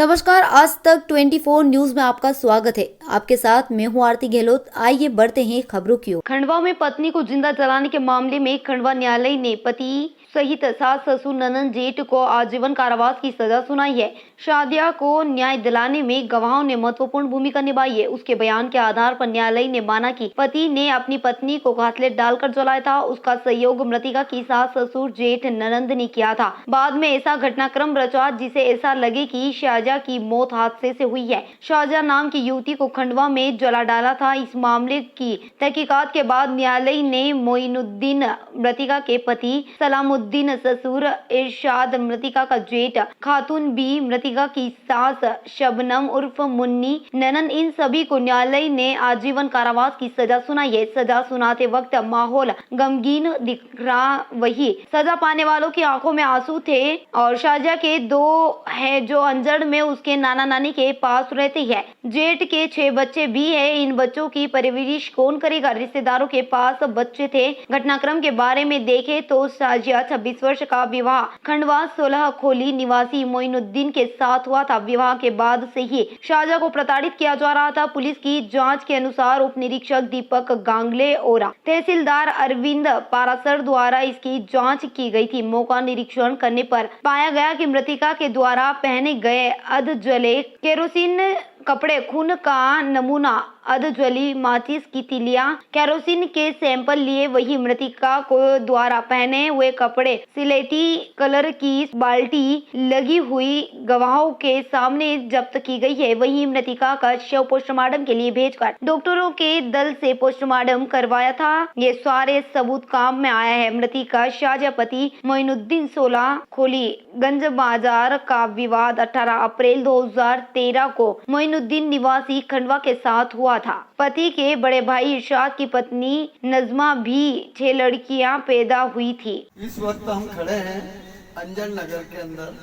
नमस्कार, आज तक 24 न्यूज में आपका स्वागत है। आपके साथ मैं हूं आरती गहलोत। आइए बढ़ते हैं खबरों की ओर। खंडवा में पत्नी को जिंदा जलाने के मामले में खंडवा न्यायालय ने पति सहित सास, ससुर, ननद, जेठ को आजीवन कारावास की सजा सुनाई है। शादिया को न्याय दिलाने में गवाहों ने महत्वपूर्ण भूमिका निभाई है। उसके बयान के आधार पर न्यायालय ने माना कि पति ने अपनी पत्नी को घातलेट डालकर जलाया था। उसका सहयोग मृतका की सास, ससुर, जेठ, ननद ने किया था। बाद में ऐसा घटनाक्रम रचा जिसे ऐसा लगे कि शाहजहां की मौत हादसे से हुई है। शाहजहां नाम की युवती को खंडवा में जला डाला था। इस मामले की तहकीकात के बाद न्यायालय ने मोइनुद्दीन मृतका के पति, सलामुद्दीन ससुर, इरशाद मृतका का जेठ, खातून बी मृतका की सास, शबनम उर्फ मुन्नी, ननन, इन सभी को न्यायालय ने आजीवन कारावास की सजा सुनाई है। सजा सुनाते वक्त माहौल गमगीन दिख रहा, वही सजा पाने वालों की आंखों में आंसू थे। और शाहजहां के दो है जो अंजड़ में उसके नाना नानी के पास रहते हैं। जेठ के 6 बच्चे भी है। इन बच्चों की परवरिश कौन करेगा? रिश्तेदारों के पास बच्चे थे। घटनाक्रम के बारे में देखे तो शाहजहां 26 वर्ष का विवाह खंडवा 16 खोली निवासी मोइनुद्दीन के साथ हुआ था। विवाह के बाद से ही शाहजहां को प्रताड़ित किया जा रहा था। पुलिस की जांच के अनुसार उप निरीक्षक दीपक गांगले और तहसीलदार अरविंद पारासर द्वारा इसकी जांच की गई थी। मौका निरीक्षण करने पर पाया गया कि मृतका के द्वारा पहने गए अध जले केरोसिन कपड़े, खून का नमूना, अध जली माचिस की तिलियां, केरोसिन के सैंपल लिए। वही मृतका को द्वारा पहने हुए कपड़े, सिलेटी कलर की बाल्टी लगी हुई गवाहों के सामने जब्त की गई है। वही मृतका का शव पोस्टमार्टम के लिए भेजकर डॉक्टरों के दल से पोस्टमार्टम करवाया था। ये सारे सबूत काम में आया है। मृतका शाहजहां पति मोइनुद्दीन 16 खोली गंज बाजार का विवाद 18 अप्रैल 2013 को मोइनुद्दीन निवासी खंडवा के साथ हुआ था। पति के बड़े भाई इरशाद की पत्नी नजमा भी 6 लड़कियां पैदा हुई थी। इस वक्त हम खड़े हैं अंजड़ नगर के अंदर,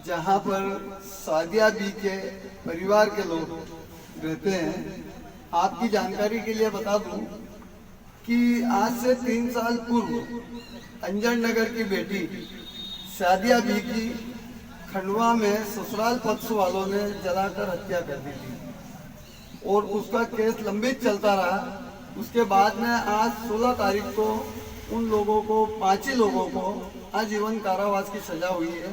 जहां पर सादिया बी के परिवार के लोग रहते हैं। आपकी जानकारी के लिए बता दूं कि आज से 3 साल पूर्व अंजड़ नगर की बेटी सादिया बी की खंडवा में ससुराल पक्ष वालों ने जलाकर हत्या कर दी थी और उसका केस लंबित चलता रहा। उसके बाद में आज 16 तारीख को उन लोगों को, 5 ही लोगों को आजीवन कारावास की सजा हुई है।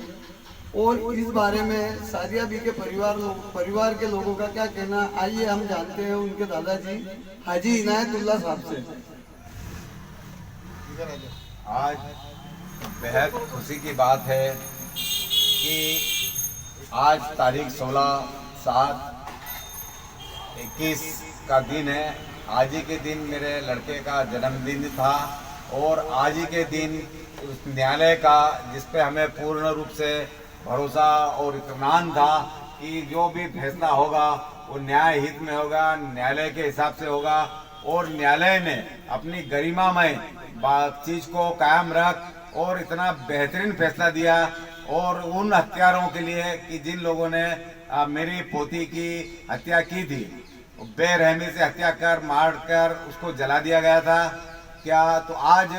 और इस बारे में सादिया बी के परिवार के लोगों का क्या कहना, आइए हम जानते हैं उनके दादाजी हाजी इनायतुल्लाह साहब से। आज बेहद खुशी की बात है कि आज तारीख 16/7/21 का दिन है। आज ही के दिन मेरे लड़के का जन्मदिन था और आज ही के दिन उस न्यायालय का, जिस पे हमें पूर्ण रूप से भरोसा और इत्मीनान था कि जो भी फैसला होगा वो न्याय हित में होगा, न्यायालय के हिसाब से होगा। और न्यायालय ने अपनी गरिमामय चीज को कायम रख और इतना बेहतरीन फैसला दिया। और उन हत्यारों के लिए कि जिन लोगों ने मेरी पोती की हत्या की थी, बेरहमी से हत्या कर, मार कर उसको जला दिया गया था क्या, तो आज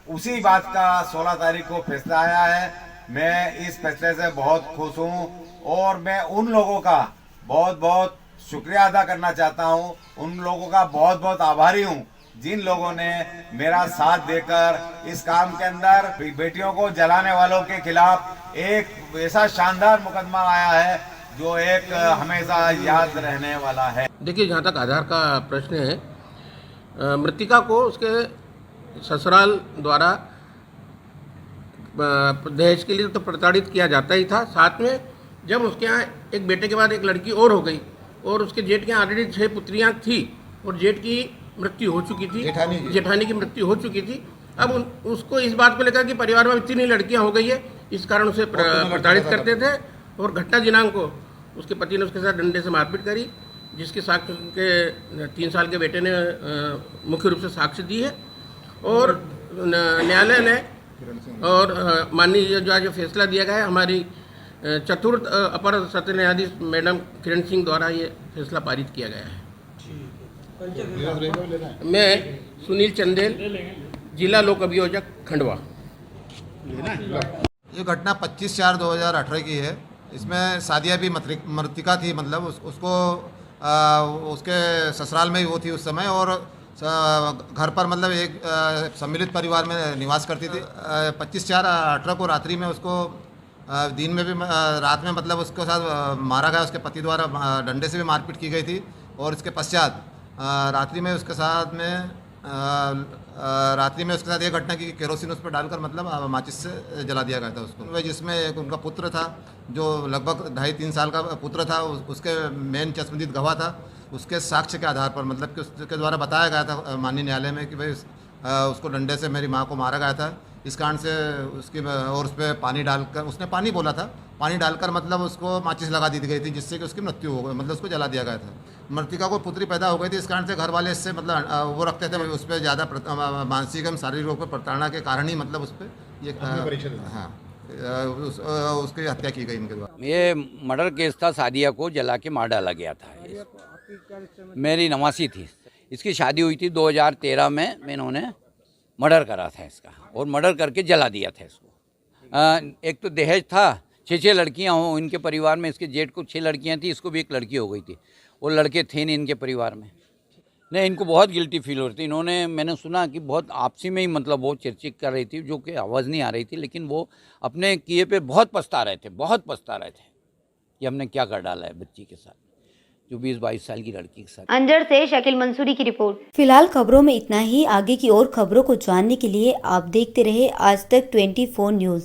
उसी बात का 16 तारीख को फैसला आया है। मैं इस फैसले से बहुत खुश हूँ और मैं उन लोगों का बहुत बहुत शुक्रिया अदा करना चाहता हूँ। उन लोगों का बहुत बहुत आभारी हूँ जिन लोगों ने मेरा साथ देकर इस काम के अंदर बेटियों को जलाने वालों के खिलाफ एक ऐसा शानदार मुकदमा आया है जो एक हमेशा याद रहने वाला है। देखिए, जहाँ तक आधार का प्रश्न है, मृतिका को उसके ससुराल द्वारा दहेज के लिए तो प्रताड़ित किया जाता ही था। साथ में जब उसके यहाँ एक बेटे के बाद एक लड़की और हो गई और उसके जेठ के यहाँ ऑलरेडी 6 पुत्रियाँ थी और जेठ की मृत्यु हो चुकी थी, जेठानी की मृत्यु हो चुकी थी। अब उसको इस बात को लेकर कि परिवार में इतनी लड़कियां हो गई है, इस कारण उसे प्रताड़ित करते थे। और घटना दिनांक को उसके पति ने उसके साथ डंडे से मारपीट करी, जिसके साक्ष्य उनके 3 साल के बेटे ने मुख्य रूप से साक्ष्य दी है। और न्यायालय ने और माननीय जो फैसला दिया गया है, हमारी चतुर्थ अपर सत्र न्यायाधीश मैडम किरण सिंह द्वारा ये फैसला पारित किया गया है। मैं सुनील चंदेल, जिला लोक अभियोजक खंडवा। ये घटना 25/4/2018 की है। इसमें सादिया भी मृतिका थी, मतलब उसको उसके ससुराल में ही वो थी उस समय, और घर पर मतलब एक सम्मिलित परिवार में निवास करती थी। 25/4/18 को रात्रि में उसको दिन में भी रात में मतलब उसके साथ मारा गया, उसके पति द्वारा डंडे से भी मारपीट की गई थी। और इसके पश्चात रात्रि में उसके साथ एक घटना की, केरोसिन उस पर डालकर मतलब माचिस से जला दिया गया था उसको, जिसमें एक उनका पुत्र था जो लगभग 2.5-3 साल का पुत्र था। उसके मेन चश्मदीद गवाह था, उसके साक्ष्य के आधार पर मतलब कि उसके द्वारा बताया गया था माननीय न्यायालय में कि भाई उसको डंडे से मेरी माँ को मारा गया था। इस कारण से उसकी और उस पर पानी डालकर, उसने पानी बोला था, पानी डालकर मतलब उसको माचिस लगा दी गई थी, जिससे कि उसकी मृत्यु हो गई, मतलब उसको जला दिया गया था। मृतिका को पुत्री पैदा हो गई थी, इस कारण से घर वाले इससे मतलब वो रखते थे उस पर ज़्यादा मानसिक एवं शारीरिक रूप से प्रताड़ना के कारण ही मतलब उस पर ये उसकी हत्या की गई इनके द्वारा। ये मर्डर केस था, सादिया को जला के मार डाला गया था। मेरी नवासी थी, इसकी शादी हुई थी 2013 में इन्होंने मर्डर करा था इसका, और मर्डर करके जला दिया था इसको। एक तो दहेज था, 6 लड़कियां हों इनके परिवार में, इसके जेठ को 6 लड़कियां थी, इसको भी एक लड़की हो गई थी, वो लड़के थे नहीं इनके परिवार में। नहीं, इनको बहुत गिल्टी फील हो रही थी। इन्होंने, मैंने सुना कि बहुत आपसी में ही मतलब वो चिरचिक कर रही थी, जो कि आवाज़ नहीं आ रही थी, लेकिन वो अपने किए पे बहुत पछता रहे थे कि हमने क्या कर डाला है बच्ची के साथ, जो 20-22 साल की लड़की के साथ। अंजड़ से शकील मंसूरी की रिपोर्ट। फिलहाल खबरों में इतना ही। आगे की और खबरों को जानने के लिए आप देखते रहे आज तक 24 न्यूज।